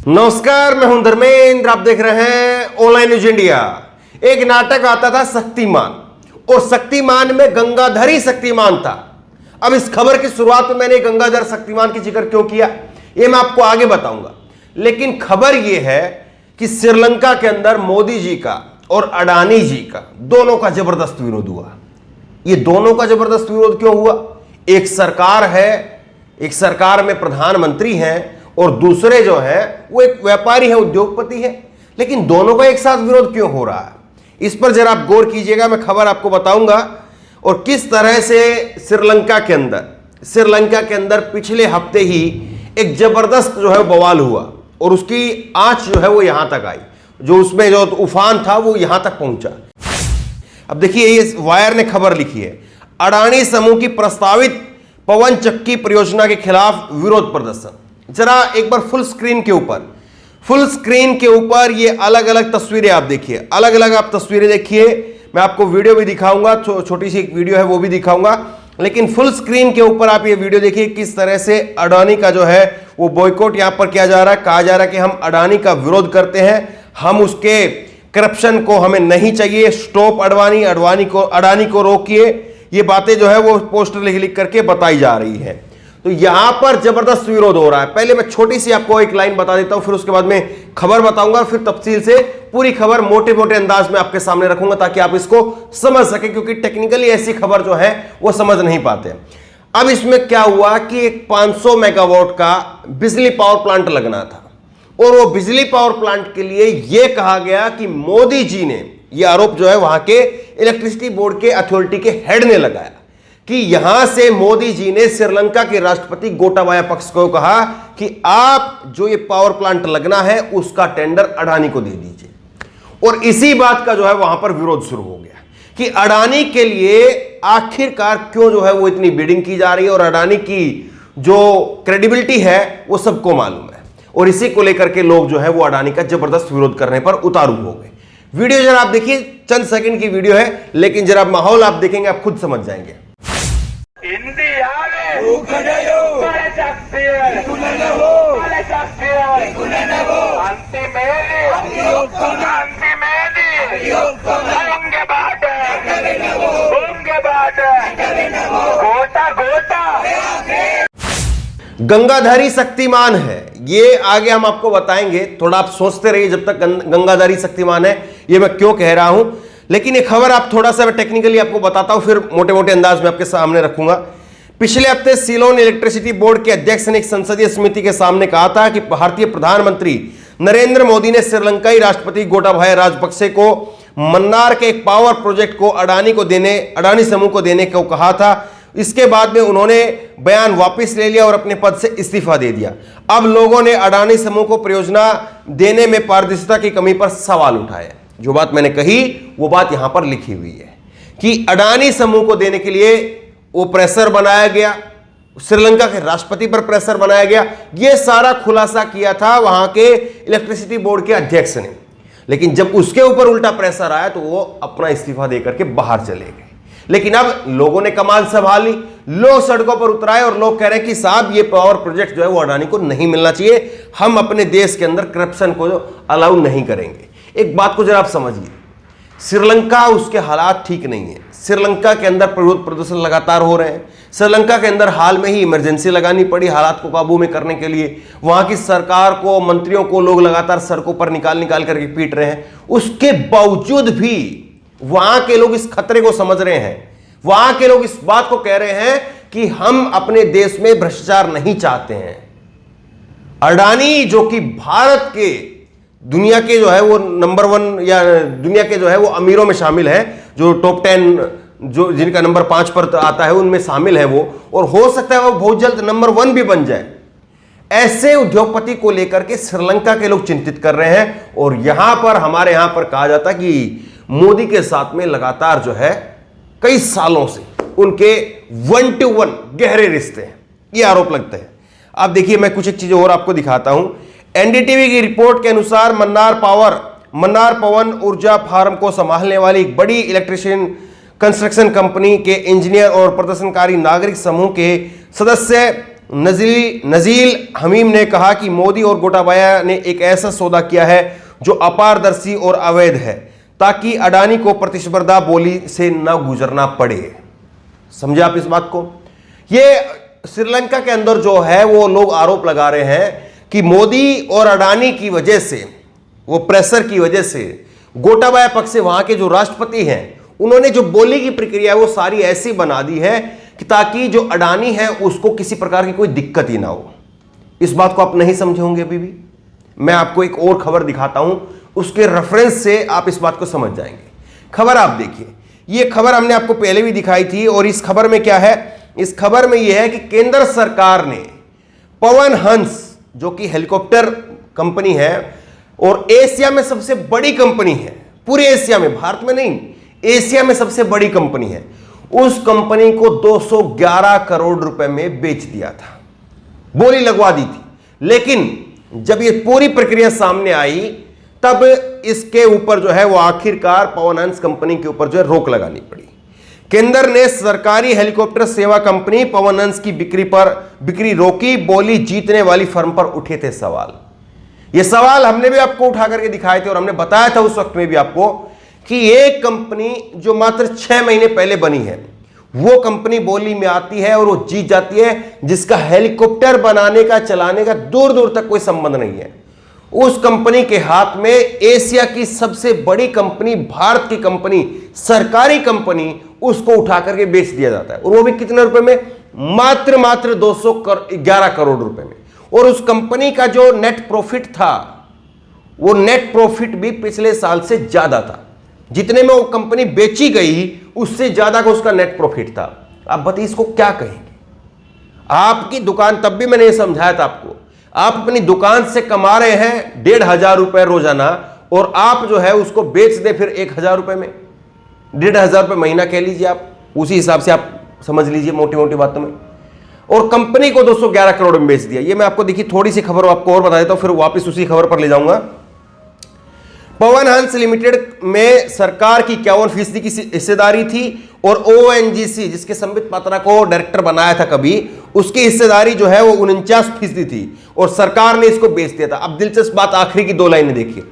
नमस्कार, मैं हूं धर्मेंद्र। आप देख रहे हैं ऑनलाइन न्यूज इंडिया। एक नाटक आता था शक्तिमान, और शक्तिमान में गंगाधर ही शक्तिमान था। अब इस खबर की शुरुआत में मैंने गंगाधर शक्तिमान की जिक्र क्यों किया, यह मैं आपको आगे बताऊंगा। लेकिन खबर यह है कि श्रीलंका के अंदर मोदी जी का और अडानी जी का दोनों का जबरदस्त विरोध हुआ। ये दोनों का जबरदस्त विरोध क्यों हुआ? एक सरकार है, एक सरकार में प्रधानमंत्री हैं, और दूसरे जो है वो एक व्यापारी है, उद्योगपति है। लेकिन दोनों का एक साथ विरोध क्यों हो रहा है, इस पर जरा आप गौर कीजिएगा। मैं खबर आपको बताऊंगा और किस तरह से श्रीलंका के अंदर पिछले हफ्ते ही एक जबरदस्त जो है बवाल हुआ, और उसकी आंच जो है वो यहां तक आई, जो उसमें जो उफान था वो यहां तक पहुंचा। अब देखिए, ये वायर ने खबर लिखी है, अडानी समूह की प्रस्तावित पवन चक्की परियोजना के खिलाफ विरोध प्रदर्शन। जरा एक बार फुल स्क्रीन के ऊपर ये अलग अलग तस्वीरें आप देखिए, अलग अलग आप तस्वीरें देखिए। मैं आपको वीडियो भी दिखाऊंगा, छोटी सी एक वीडियो है वो भी दिखाऊंगा, लेकिन फुल स्क्रीन के ऊपर आप ये वीडियो देखिए किस तरह से अडानी का जो है वो बॉयकॉट यहां पर किया जा रहा है। कहा जा रहा है कि हम अडानी का विरोध करते हैं, हम उसके करप्शन को हमें नहीं चाहिए, स्टॉप अडानी को रोकिए। ये बातें जो है वो पोस्टर लिख करके बताई जा रही है। तो यहां पर जबरदस्त विरोध हो रहा है। पहले मैं छोटी सी आपको एक लाइन बता देता हूं, फिर उसके बाद में खबर बताऊंगा, फिर तफसील से पूरी खबर मोटे मोटे अंदाज में आपके सामने रखूंगा ताकि आप इसको समझ सके, क्योंकि टेक्निकली ऐसी खबर जो है वो समझ नहीं पाते। अब इसमें क्या हुआ कि एक 500 मेगावाट का बिजली पावर प्लांट लगना था, और वो बिजली पावर प्लांट के लिए यह कहा गया कि मोदी जी ने, यह आरोप जो है वहां के इलेक्ट्रिसिटी बोर्ड के अथॉरिटी के हेड ने लगाया कि यहां से मोदी जी ने श्रीलंका के राष्ट्रपति गोटाबाया पक्ष को कहा कि आप जो ये पावर प्लांट लगना है उसका टेंडर अडानी को दे दीजिए। और इसी बात का जो है वहां पर विरोध शुरू हो गया कि अडानी के लिए आखिरकार क्यों जो है वो इतनी बिडिंग की जा रही है, और अडानी की जो क्रेडिबिलिटी है वो सबको मालूम है। और इसी को लेकर के लोग जो है वो अडानी का जबरदस्त विरोध करने पर उतारू हो गए। वीडियो जरा आप देखिए, चंद सेकंड की वीडियो है, लेकिन जरा माहौल आप देखेंगे आप खुद समझ जाएंगे। गंगाधारी शक्तिमान है, ये आगे हम आपको बताएंगे। थोड़ा आप सोचते रहिए जब तक गंगाधारी शक्तिमान है ये मैं क्यों कह रहा हूं। लेकिन ये खबर आप थोड़ा सा टेक्निकली आपको बताता हूं, फिर मोटे मोटे अंदाज में आपके सामने रखूंगा। पिछले हफ्ते सीलोन इलेक्ट्रिसिटी बोर्ड के अध्यक्ष ने एक संसदीय समिति के सामने कहा था कि भारतीय प्रधानमंत्री नरेंद्र मोदी ने श्रीलंकाई राष्ट्रपति गोटाबाया राजपक्षे को मन्नार के एक पावर प्रोजेक्ट को अडानी समूह को देने को कहा था। इसके बाद में उन्होंने बयान वापस ले लिया और अपने पद से इस्तीफा दे दिया। अब लोगों ने अडानी समूह को परियोजना देने में पारदर्शिता की कमी पर सवाल उठाए। जो बात मैंने कही वो बात यहां पर लिखी हुई है कि अडानी समूह को देने के लिए वो प्रेशर बनाया गया, श्रीलंका के राष्ट्रपति पर प्रेशर बनाया गया। यह सारा खुलासा किया था वहां के इलेक्ट्रिसिटी बोर्ड के अध्यक्ष ने। लेकिन जब उसके ऊपर उल्टा प्रेशर आया तो वो अपना इस्तीफा देकर के बाहर चले गए। लेकिन अब लोगों ने कमाल संभाली, लोग सड़कों पर उतराए और लोग कह रहे हैं कि साहब ये पावर प्रोजेक्ट जो है वो अडानी को नहीं मिलना चाहिए, हम अपने देश के अंदर करप्शन को अलाउ नहीं करेंगे। एक बात को जरा आप समझिए, श्रीलंका उसके हालात ठीक नहीं है। श्रीलंका के अंदर विरोध प्रदर्शन लगातार हो रहे हैं। श्रीलंका के अंदर हाल में ही इमरजेंसी लगानी पड़ी हालात को काबू में करने के लिए। वहां की सरकार को, मंत्रियों को लोग लगातार सड़कों पर निकाल करके पीट रहे हैं। उसके बावजूद भी वहां के लोग इस खतरे को समझ रहे हैं। वहां के लोग इस बात को कह रहे हैं कि हम अपने देश में भ्रष्टाचार नहीं चाहते हैं। अडानी जो कि भारत के दुनिया के जो है वो नंबर 1 या दुनिया के जो है वो अमीरों में शामिल है, जो टॉप 10 जो जिनका नंबर 5 पर आता है उनमें शामिल है वो, और हो सकता है वो बहुत जल्द नंबर 1 भी बन जाए। ऐसे उद्योगपति को लेकर के श्रीलंका के लोग चिंतित कर रहे हैं। और यहां पर हमारे यहां पर कहा जाता है कि मोदी के साथ में लगातार जो है कई सालों से उनके 1 to 1 गहरे रिश्ते हैं, ये आरोप लगते हैं। अब देखिए, मैं कुछ एक चीजें और आपको दिखाता हूं। एनडीटीवी की रिपोर्ट के अनुसार मन्नार पावर मन्नार पवन ऊर्जा फार्म को संभालने वाली एक बड़ी इलेक्ट्रिशियन कंस्ट्रक्शन कंपनी के इंजीनियर और प्रदर्शनकारी नागरिक समूह के सदस्य नजील हमीम ने कहा कि मोदी और गोटाबाया ने एक ऐसा सौदा किया है जो अपारदर्शी और अवैध है, ताकि अडानी को प्रतिस्पर्धा बोली से न गुजरना पड़े। समझे आप इस बात को? ये श्रीलंका के अंदर जो है वो लोग आरोप लगा रहे हैं कि मोदी और अडानी की वजह से, वो प्रेशर की वजह से गोटाबाया पक्ष से वहां के जो राष्ट्रपति हैं उन्होंने जो बोली की प्रक्रिया वो सारी ऐसी बना दी है कि ताकि जो अडानी है उसको किसी प्रकार की कोई दिक्कत ही ना हो। इस बात को आप नहीं समझे होंगे अभी भी। मैं आपको एक और खबर दिखाता हूं, उसके रेफरेंस से आप इस बात को समझ जाएंगे। खबर आप देखिए, ये खबर हमने आपको पहले भी दिखाई थी और इस खबर में क्या है? इस खबर में यह है कि केंद्र सरकार ने पवन हंस जो कि हेलीकॉप्टर कंपनी है और एशिया में सबसे बड़ी कंपनी है, पूरे एशिया में, भारत में नहीं, एशिया में सबसे बड़ी कंपनी है, उस कंपनी को 211 करोड़ रुपए में बेच दिया था, बोली लगवा दी थी। लेकिन जब ये पूरी प्रक्रिया सामने आई तब इसके ऊपर जो है वो आखिरकार पवन हंस कंपनी के ऊपर जो है रोक लगानी पड़ी। केंद्र ने सरकारी हेलीकॉप्टर सेवा कंपनी पवन हंस की बिक्री रोकी, बोली जीतने वाली फर्म पर उठे थे सवाल। ये सवाल हमने भी आपको उठा करके दिखाए थे और हमने बताया था उस वक्त में भी आपको कि एक कंपनी जो मात्र 6 महीने पहले बनी है वो कंपनी बोली में आती है और वो जीत जाती है, जिसका हेलीकॉप्टर बनाने का, चलाने का दूर दूर तक कोई संबंध नहीं है। उस कंपनी के हाथ में एशिया की सबसे बड़ी कंपनी, भारत की कंपनी, सरकारी कंपनी, उसको उठा करके बेच दिया जाता है और वो भी कितने रुपए में? मात्र 211 करोड़ रुपए में। और उस कंपनी का जो नेट प्रॉफिट था वो नेट प्रॉफिट भी पिछले साल से ज्यादा था, जितने में वो कंपनी बेची गई उससे ज्यादा का उसका नेट प्रॉफिट था। आप बताइए इसको क्या कहेंगे? आपकी दुकान, तब भी मैंने ये समझाया था आपको, आप अपनी दुकान से कमा रहे हैं 1,500 रुपए रोजाना और आप जो है उसको बेच दे फिर 1,000 रुपए में, 1,500 रुपए महीना कह लीजिए आप, उसी हिसाब से आप समझ लीजिए मोटी मोटी बातों में। और कंपनी को 211 करोड़ में बेच दिया। ये मैं आपको देखिए थोड़ी सी खबर आपको और बता देता हूं, फिर वापस उसी खबर पर ले जाऊंगा। पवन हंस लिमिटेड में सरकार की 51% की हिस्सेदारी थी और ओएनजीसी जिसके संबित पात्रा को डायरेक्टर बनाया था कभी, उसकी हिस्सेदारी जो है वो 49% थी और सरकार ने इसको बेच दिया था। अब दिलचस्प बात, आखिरी की 2 लाइनें देखिए।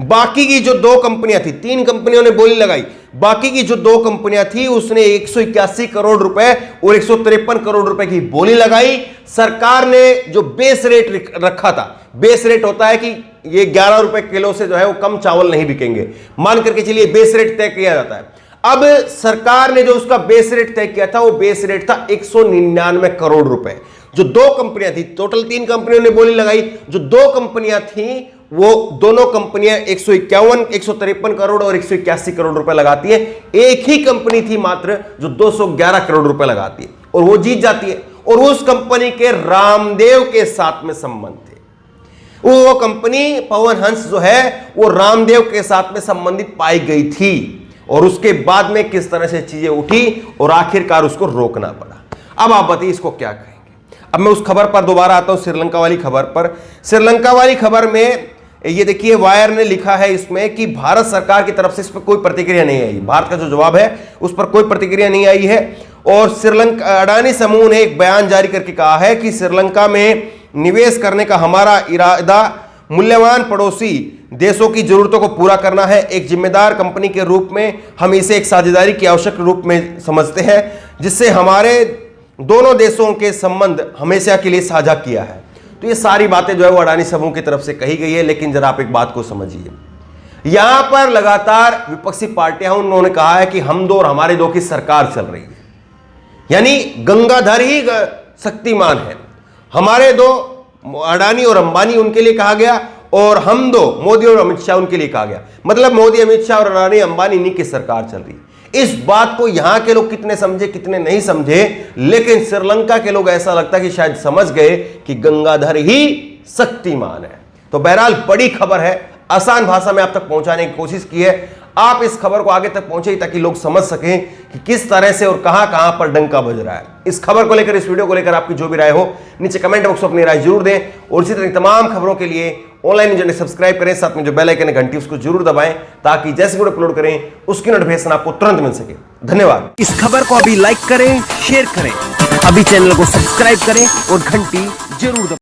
बाकी की जो 2 कंपनियां थी, 3 कंपनियों ने बोली लगाई, बाकी की जो 2 कंपनियां थी उसने 181 करोड़ रुपए और 153 करोड़ रुपए की बोली लगाई। सरकार ने जो बेस रेट रखा था, बेस रेट होता है कि ये 11 रुपए किलो से जो है वो कम चावल नहीं बिकेंगे, मान करके चलिए बेस रेट तय किया जाता है। अब सरकार ने जो उसका बेस रेट तय किया था वो बेस रेट था 199 करोड़ रुपए। जो 2 कंपनियां थी, टोटल 3 कंपनियों ने बोली लगाई, जो 2 कंपनियां थी वो दोनों कंपनियां 151, 153 करोड़ और 181 करोड़ रुपए लगाती है। एक ही कंपनी थी मात्र जो 211 करोड़ रुपए लगाती है और वो जीत जाती है। और उस कंपनी के रामदेव के साथ में संबंध थे, वो कंपनी पवन हंस जो है वो रामदेव के साथ में संबंधित पाई गई थी और उसके बाद में किस तरह से चीजें उठी और आखिरकार उसको रोकना पड़ा। अब आप बताइए इसको क्या कहेंगे? अब मैं उस खबर पर दोबारा आता हूं, श्रीलंका वाली खबर पर। श्रीलंका वाली खबर में ये देखिए, वायर ने लिखा है इसमें कि भारत सरकार की तरफ से इस पर कोई प्रतिक्रिया नहीं आई। भारत का जो जवाब है उस पर कोई प्रतिक्रिया नहीं आई है। और श्रीलंका अडानी समूह ने एक बयान जारी करके कहा है कि श्रीलंका में निवेश करने का हमारा इरादा मूल्यवान पड़ोसी देशों की जरूरतों को पूरा करना है। एक जिम्मेदार कंपनी के रूप में हम इसे एक साझेदारी के आवश्यक रूप में समझते हैं, जिससे हमारे दोनों देशों के संबंध हमेशा के लिए साझा किया है। तो ये सारी बातें जो है वो अडानी समूह की तरफ से कही गई है। लेकिन जरा आप एक बात को समझिए, यहां पर लगातार विपक्षी पार्टियां, उन्होंने कहा है कि हम 2 और हमारे 2 की सरकार चल रही है, यानी गंगाधर ही शक्तिमान है। हमारे 2 अडानी और अंबानी उनके लिए कहा गया और हम 2 मोदी और अमित शाह उनके लिए कहा गया। मतलब मोदी, अमित शाह और अडानी अंबानी इन्हीं की सरकार चल रही है। इस बात को यहां के लोग कितने समझे कितने नहीं समझे, लेकिन श्रीलंका के लोग ऐसा लगता है कि शायद समझ गए कि गंगाधर ही शक्तिमान है। तो बहरहाल बड़ी खबर है, आसान भाषा में आप तक पहुंचाने की कोशिश की है। आप इस खबर को आगे तक पहुंचे ताकि लोग समझ सकें कि किस तरह से और कहां पर डंका बज रहा है। इस खबर को लेकर, इस वीडियो को लेकर आपकी जो भी राय हो नीचे कमेंट बॉक्स में अपनी राय जरूर दें और इसी तरह तमाम खबरों के लिए ऑनलाइन न्यूज़ इंडिया सब्सक्राइब करें, साथ में जो बेल आइकन है घंटी उसको जरूर दबाएं ताकि जैसे वीडियो अपलोड करें उसकी नोटिफिकेशन आपको तुरंत मिल सके। धन्यवाद। इस खबर को अभी लाइक करें, शेयर करें, अभी चैनल को सब्सक्राइब करें और घंटी जरूर दबाएं।